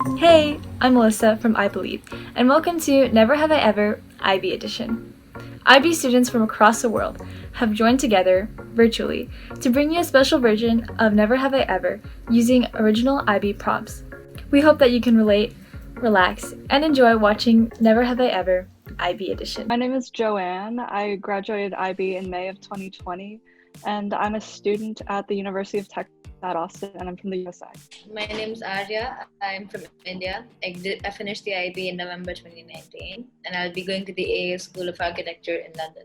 Hey, I'm Melissa from IBlieve, and welcome to Never Have I Ever IB Edition. IB students from across the world have joined together virtually to bring you a special version of Never Have I Ever using original IB prompts. We hope that you can relate, relax, and enjoy watching Never Have I Ever IB Edition. My name is Joanne. I graduated IB in May of 2020, and I'm a student at the University of Texas at Austin, and I'm from the USA. My name is Aaryaa. I'm from India. I finished the IB in November 2019, and I'll be going to the AA School of Architecture in London.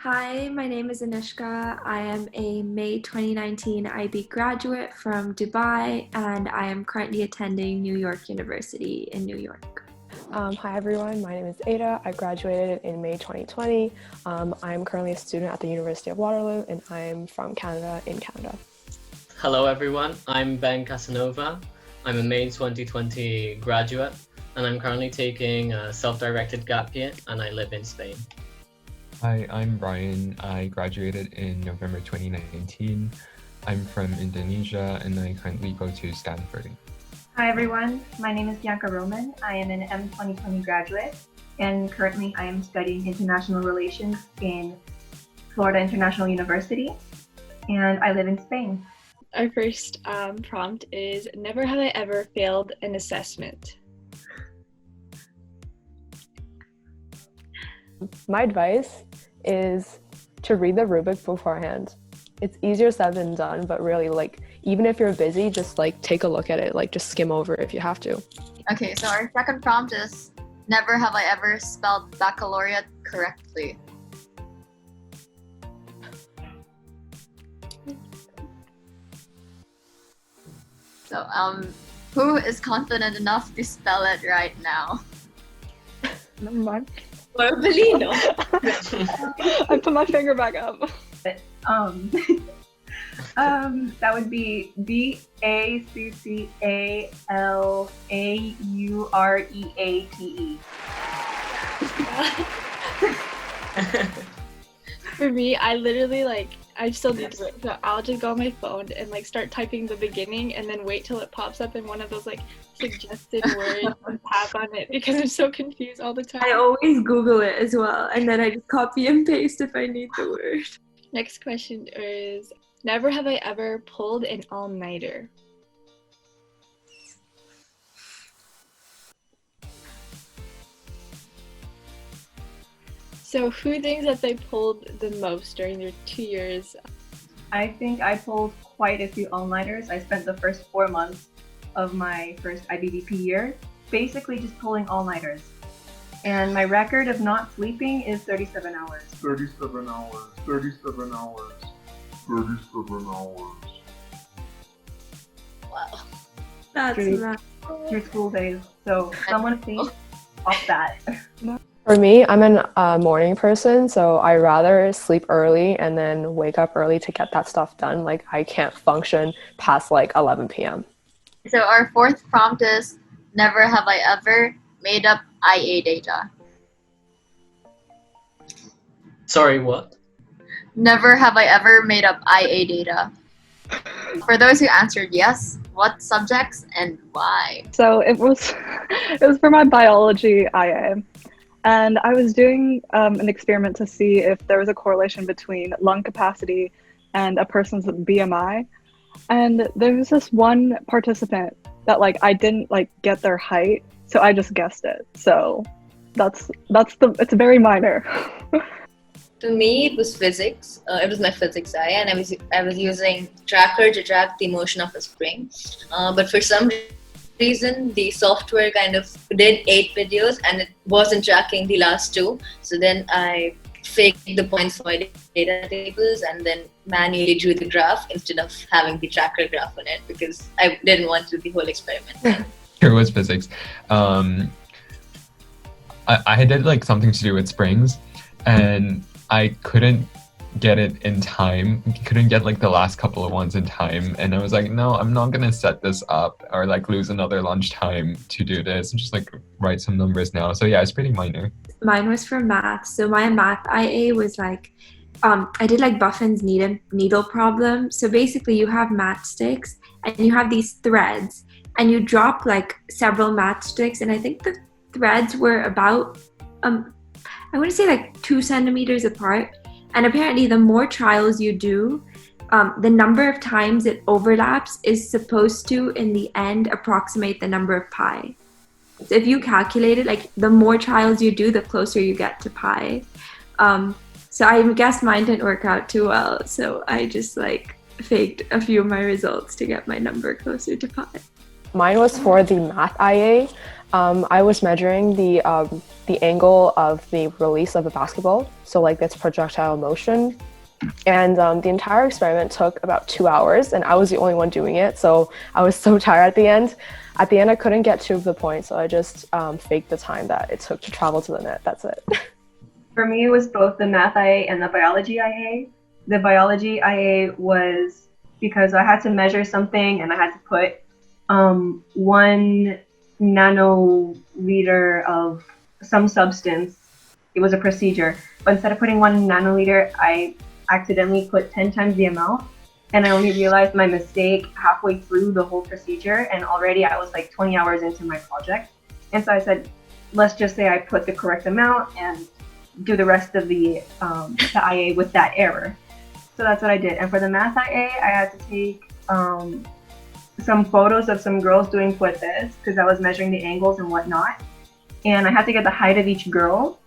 Hi, my name is Anushka. I am a May 2019 IB graduate from Dubai, and I am currently attending New York University in New York. Hi everyone, my name is Ada. I graduated in May 2020. I'm currently a student at the University of Waterloo, and I'm from Canada in Canada. Hello everyone, I'm Ben Casanova. I'm a May 2020 graduate, and I'm currently taking a self-directed gap year, and I live in Spain. Hi, I'm Bryan. I graduated in November 2019. I'm from Indonesia, and I currently go to Stanford. Hi everyone, my name is Bianca Roman. I am an M 2020 graduate, and currently I am studying international relations in Florida International University, and I live in Spain. Our first prompt is, never have I ever failed an assessment. My advice is to read the rubric beforehand. It's easier said than done, but really, even if you're busy, just take a look at it, just skim over it if you have to. Okay, so our second prompt is, never have I ever spelled baccalaureate correctly. So, who is confident enough to spell it right now? Never mind. Verbally, no. I put my finger back up. That would be Baccalaureate. For me, I literally I still need to write, so I'll just go on my phone and start typing the beginning and then wait till it pops up in one of those suggested words and tap on it because I'm so confused all the time. I always Google it as well, and then I just copy and paste if I need the word. Next question is, never have I ever pulled an all-nighter. So who thinks that they pulled the most during their 2 years? I think I pulled quite a few all-nighters. I spent the first 4 months of my first IBDP year basically just pulling all-nighters. And my record of not sleeping is 37 hours. 37 hours. 37 hours. 37 hours. Wow. That's not Your school days. So someone please off that. For me, I'm a morning person, so I rather sleep early and then wake up early to get that stuff done. I can't function past 11 p.m. So our fourth prompt is, never have I ever made up IA data. Sorry, what? Never have I ever made up IA data. For those who answered yes, what subjects and why? So it was for my biology IA. And I was doing an experiment to see if there was a correlation between lung capacity and a person's BMI. And there was this one participant that I didn't get their height, so I just guessed it. So it's very minor. To me, it was physics. It was my physics IA, and I was using tracker to track the motion of a spring. But for some reason, the software kind of did 8 videos and it wasn't tracking the last 2. So then I faked the points for my data tables and then manually drew the graph instead of having the tracker graph on it because I didn't want to do the whole experiment. Here was physics. I did something to do with springs, and I couldn't get it in time, couldn't get the last couple of ones in time, and I was no, I'm not gonna set this up or lose another lunchtime to do this and just write some numbers now. So yeah, it's pretty minor. Mine was for math. So my math IA was I did Buffin's needle problem. So basically you have matchsticks and you have these threads, and you drop like several matchsticks, and I think the threads were about I want to say like 2 centimeters apart. And apparently the more trials you do, the number of times it overlaps is supposed to, in the end, approximate the number of pi. So if you calculate it, like the more trials you do, the closer you get to pi. So I guess mine didn't work out too well. So I just like faked a few of my results to get my number closer to pi. Mine was for the math IA. I was measuring the angle of the release of a basketball, so like its projectile motion. And the entire experiment took about 2 hours, and I was the only one doing it, so I was so tired at the end. At the end, I couldn't get 2 of the points, so I just faked the time that it took to travel to the net. That's it. For me, it was both the math IA and the biology IA. The biology IA was because I had to measure something and I had to put 1 nanoliter of some substance. It was a procedure, but instead of putting 1 nanoliter, I accidentally put 10 times the amount, and I only realized my mistake halfway through the whole procedure, and already I was like 20 hours into my project. And so I said, let's just say I put the correct amount and do the rest of the IA with that error. So that's what I did. And for the math IA, I had to take some photos of some girls doing puentes because I was measuring the angles and whatnot. And I had to get the height of each girl.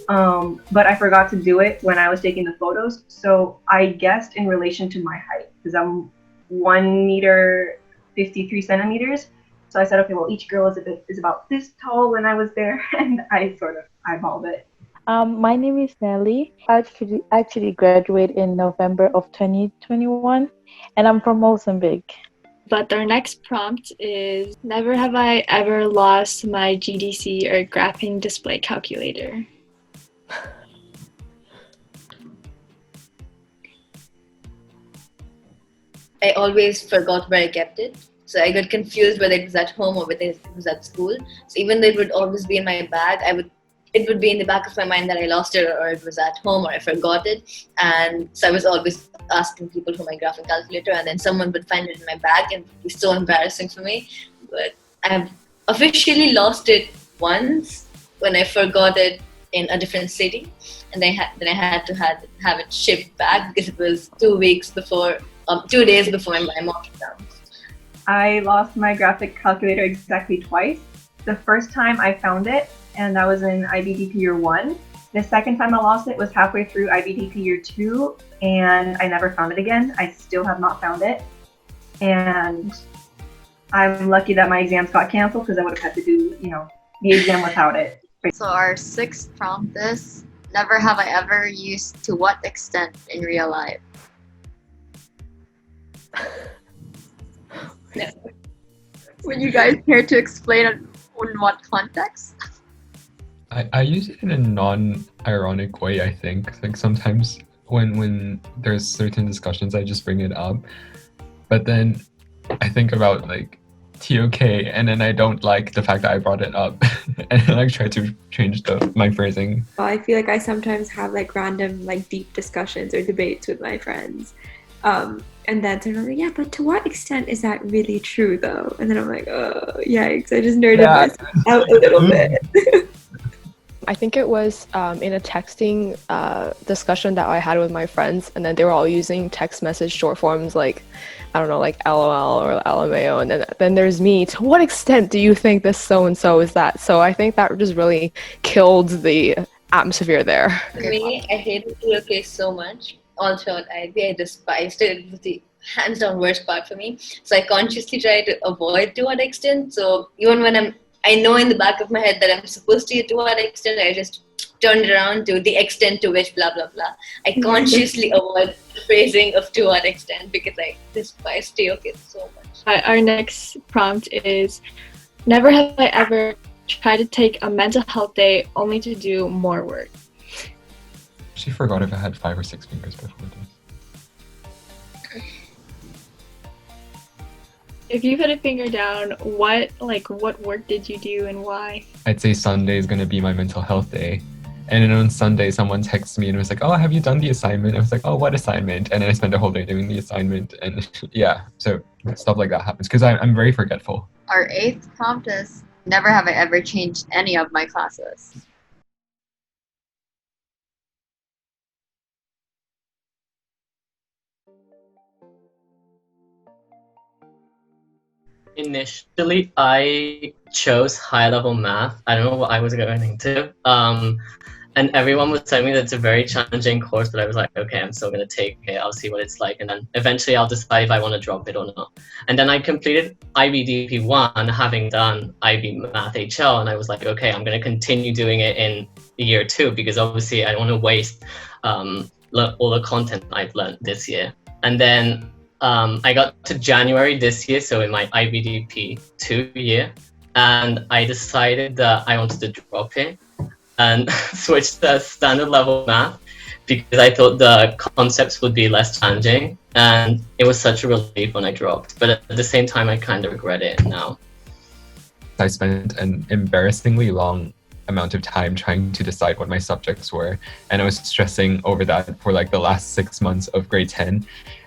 But I forgot to do it when I was taking the photos. So I guessed in relation to my height because I'm 1 meter 53 centimeters. So I said, okay, well, each girl is about this tall when I was there, and I sort of eyeballed it. My name is Nelly. I actually graduated in November of 2021, and I'm from Mozambique. But our next prompt is, never have I ever lost my GDC or graphing display calculator. I always forgot where I kept it. So I got confused whether it was at home or whether it was at school. So even though it would always be in my bag, it would be in the back of my mind that I lost it or it was at home or I forgot it. And so I was always asking people for my graphing calculator, and then someone would find it in my bag, and it would be so embarrassing for me. But I've officially lost it once when I forgot it in a different city, and then I had to have it shipped back because it was 2 days before my mom exam. I lost my graphic calculator exactly twice. The first time I found it, and that was in IBDP year 1. The second time I lost it was halfway through IBDP year 2, and I never found it again. I still have not found it. And I'm lucky that my exams got canceled because I would have had to do, the exam without it. So our 6th prompt is, never have I ever used to what extent in real life? Would you guys care to explain in what context? I use it in a non-ironic way, I think. Like sometimes when there's certain discussions, I just bring it up. But then I think about like TOK, and then I don't like the fact that I brought it up. And then I try to change my phrasing. Well, I feel like I sometimes have like random like deep discussions or debates with my friends. And then they're like, yeah, but to what extent is that really true though? And then I'm like, oh, yikes, I just nerded myself out a little bit. I think it was in a texting discussion that I had with my friends, and then they were all using text message short forms like, I don't know, like LOL or LMAO, and then there's me. To what extent do you think this so-and-so is that? So I think that just really killed the atmosphere there. For me, I hated TOK so much. All throughout IB, I despised it. It was the hands down worst part for me. So I consciously try to avoid to what extent. So even when I know in the back of my head that I'm supposed to to what extent, I just turn it around to the extent to which blah blah blah. I consciously avoid the phrasing of to what extent because I despise TOK so much. Our next prompt is, never have I ever tried to take a mental health day only to do more work. She forgot if I had 5 or 6 fingers before this. If you put a finger down, what work did you do and why? I'd say Sunday is gonna be my mental health day, And then on Sunday, someone texted me and was like, "Oh, have you done the assignment?" I was like, "Oh, what assignment?" And then I spent the whole day doing the assignment. And yeah, so stuff like that happens because I'm very forgetful. Our 8th prompt is, never have I ever changed any of my classes. Initially, I chose high level math. I don't know what I was going into. And everyone was telling me that it's a very challenging course, but I was like, okay, I'm still going to take it. I'll see what it's like. And then eventually I'll decide if I want to drop it or not. And then I completed IBDP 1, having done IB Math HL. And I was like, okay, I'm going to continue doing it in year 2 because obviously I don't want to waste all the content I've learned this year. And then I got to January this year, so in my IBDP 2 year, and I decided that I wanted to drop it and switch to standard level math because I thought the concepts would be less challenging, and it was such a relief when I dropped. But at the same time, I kind of regret it now. I spent an embarrassingly long amount of time trying to decide what my subjects were, and I was stressing over that for like the last 6 months of grade 10.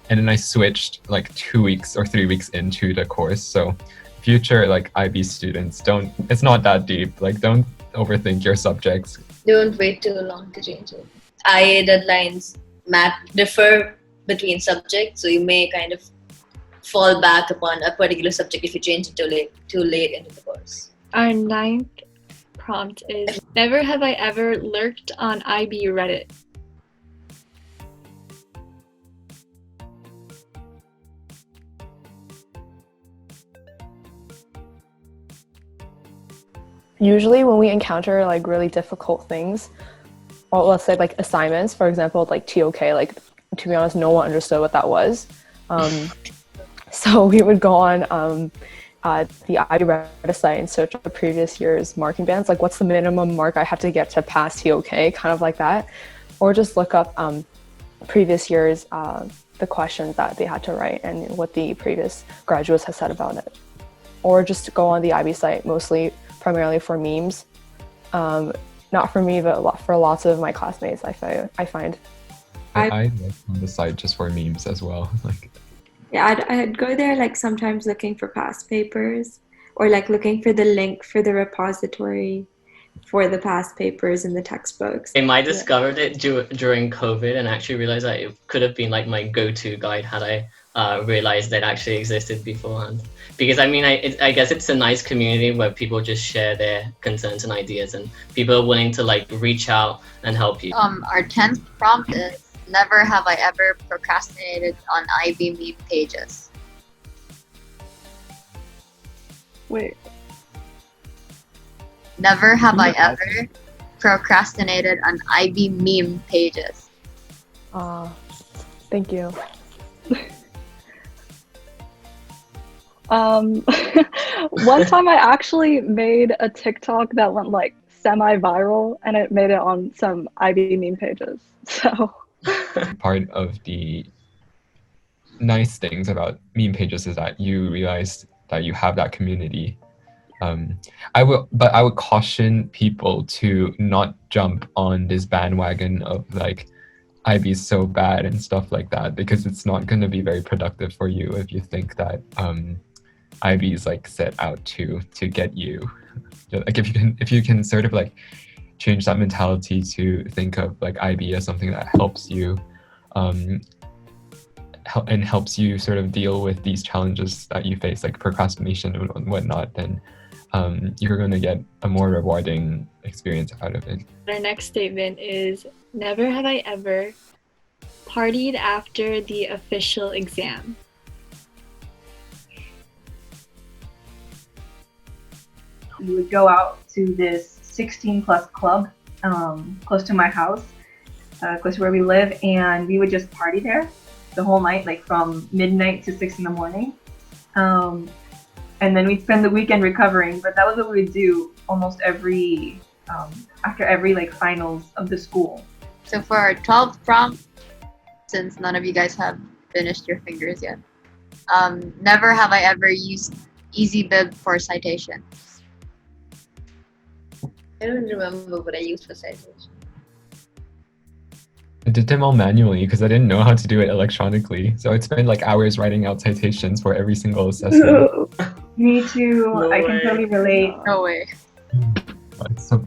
And then I switched like 2 weeks or 3 weeks into the course. So future like IB students, it's not that deep. Like don't overthink your subjects. Don't wait too long to change it. IA deadlines differ between subjects, so you may kind of fall back upon a particular subject if you change it too late into the course. Our 9th prompt is, never have I ever lurked on IB Reddit. Usually when we encounter like really difficult things, or let's say like assignments, for example, like TOK, like to be honest, no one understood what that was. So we would go on the IB Reddit site and search the previous year's marking bands, like what's the minimum mark I have to get to pass TOK, kind of like that. Or just look up previous year's, the questions that they had to write and what the previous graduates have said about it. Or just go on the IB site, primarily for memes. Not for me, but for lots of my classmates, I find. I look on the site just for memes as well. Like, yeah, I'd go there like sometimes looking for past papers or like looking for the link for the repository for the past papers in the textbooks. I might discovered it during COVID and actually realized that it could have been like my go-to guide had I realized that it actually existed beforehand. Because I mean, I guess it's a nice community where people just share their concerns and ideas, and people are willing to like reach out and help you. Our 10th prompt is, never have I ever procrastinated on IB meme pages. Wait. Never have I ever procrastinated on IB meme pages. Thank you. One time I actually made a TikTok that went like semi-viral, and it made it on some IB meme pages. So part of the nice things about meme pages is that you realize that you have that community. I would caution people to not jump on this bandwagon of like IB is so bad and stuff like that, because it's not going to be very productive for you if you think that IB is like set out to get you. Like if you can sort of like change that mentality to think of like IB as something that helps you and helps you sort of deal with these challenges that you face, like procrastination and whatnot, then you're going to get a more rewarding experience out of it. Our next statement is, never have I ever partied after the official exam. We would go out to this 16 plus club close to my house, close to where we live, and we would just party there the whole night, like from midnight to 6 in the morning. And then we'd spend the weekend recovering, but that was what we would do almost every, after every like finals of the school. So for our 12th prompt, since none of you guys have finished your fingers yet, never have I ever used EasyBib for citation. I don't remember what I used for citation. I did them all manually because I didn't know how to do it electronically. So I'd spend like hours writing out citations for every single assessment. Me too. No I can way. totally relate. No way.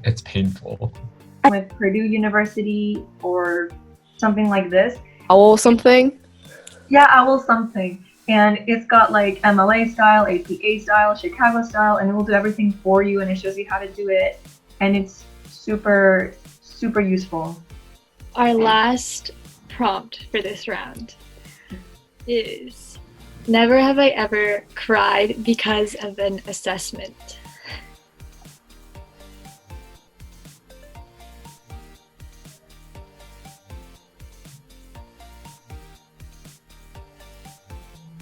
It's painful. With Purdue University or something like this. Owl something? Yeah, Owl something. And it's got like MLA style, APA style, Chicago style, and it will do everything for you and it shows you how to do it. And it's super, super useful. Our last prompt for this round is never have I ever cried because of an assessment.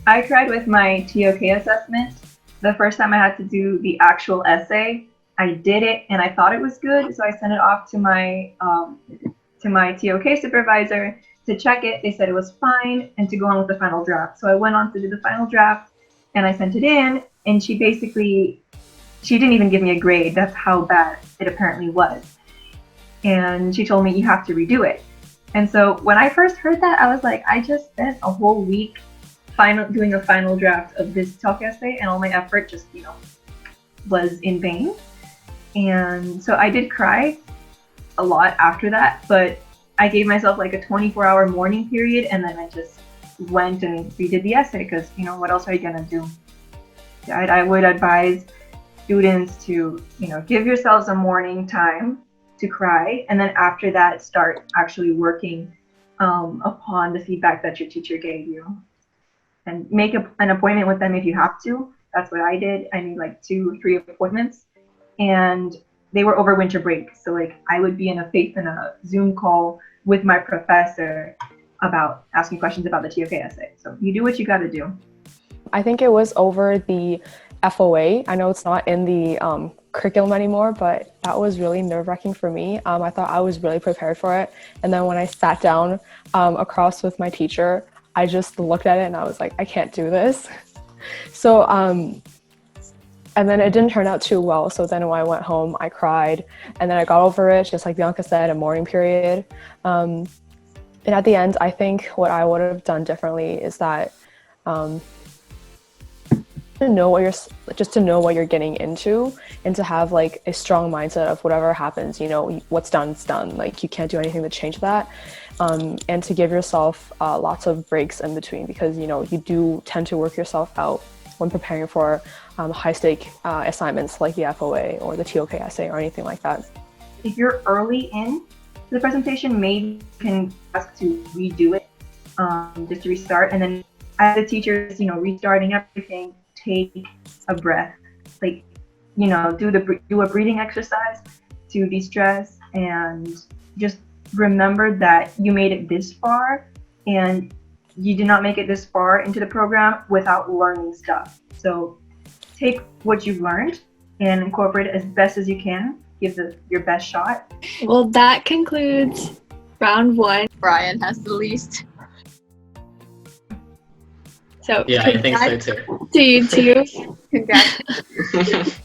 I cried with my TOK assessment. The first time I had to do the actual essay, I did it and I thought it was good, so I sent it off to my TOK supervisor to check it. They said it was fine and to go on with the final draft. So I went on to do the final draft and I sent it in, and she didn't even give me a grade. That's how bad it apparently was. And she told me you have to redo it. And so when I first heard that, I was like, I just spent a whole week doing a final draft of this talk essay, and all my effort just, was in vain. And so I did cry a lot after that, but I gave myself like a 24-hour mourning period, and then I just went and redid the essay because, what else are you gonna do? I would advise students to, give yourselves a mourning time to cry, and then after that, start actually working upon the feedback that your teacher gave you. And make an appointment with them if you have to. That's what I did. I made like 2-3 appointments, and they were over winter break. So like I would be in a Zoom call with my professor about asking questions about the TOK essay. So you do what you got to do. I think it was over the FOA. I know it's not in the curriculum anymore, but that was really nerve-wracking for me. I thought I was really prepared for it. And then when I sat down across with my teacher, I just looked at it and I was like, I can't do this. So, and then it didn't turn out too well. So then when I went home, I cried, and then I got over it, just like Bianca said, a mourning period. And at the end, I think what I would have done differently is that to know what you're getting into, and to have like a strong mindset of whatever happens, what's done's done. Like you can't do anything to change that. And to give yourself lots of breaks in between, because you do tend to work yourself out when preparing for high-stake assignments like the FOA or the TOK essay or anything like that. If you're early in the presentation, maybe you can ask to redo it, just to restart. And then as the teachers, restarting everything, take a breath, like, do a breathing exercise to de-stress, and just remember that you made it this far, and you did not make it this far into the program without learning stuff. So take what you've learned and incorporate it as best as you can. Give your best shot. Well, that concludes round 1. Bryan has the least. So Yeah, I think so too. To you too. Congrats.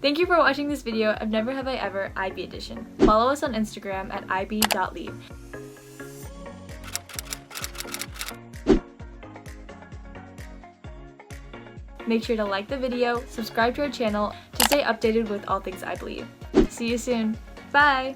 Thank you for watching this video of Never Have I Ever IB Edition. Follow us on Instagram at ib.lieve. Make sure to like the video, subscribe to our channel to stay updated with all things IBlieve. See you soon. Bye!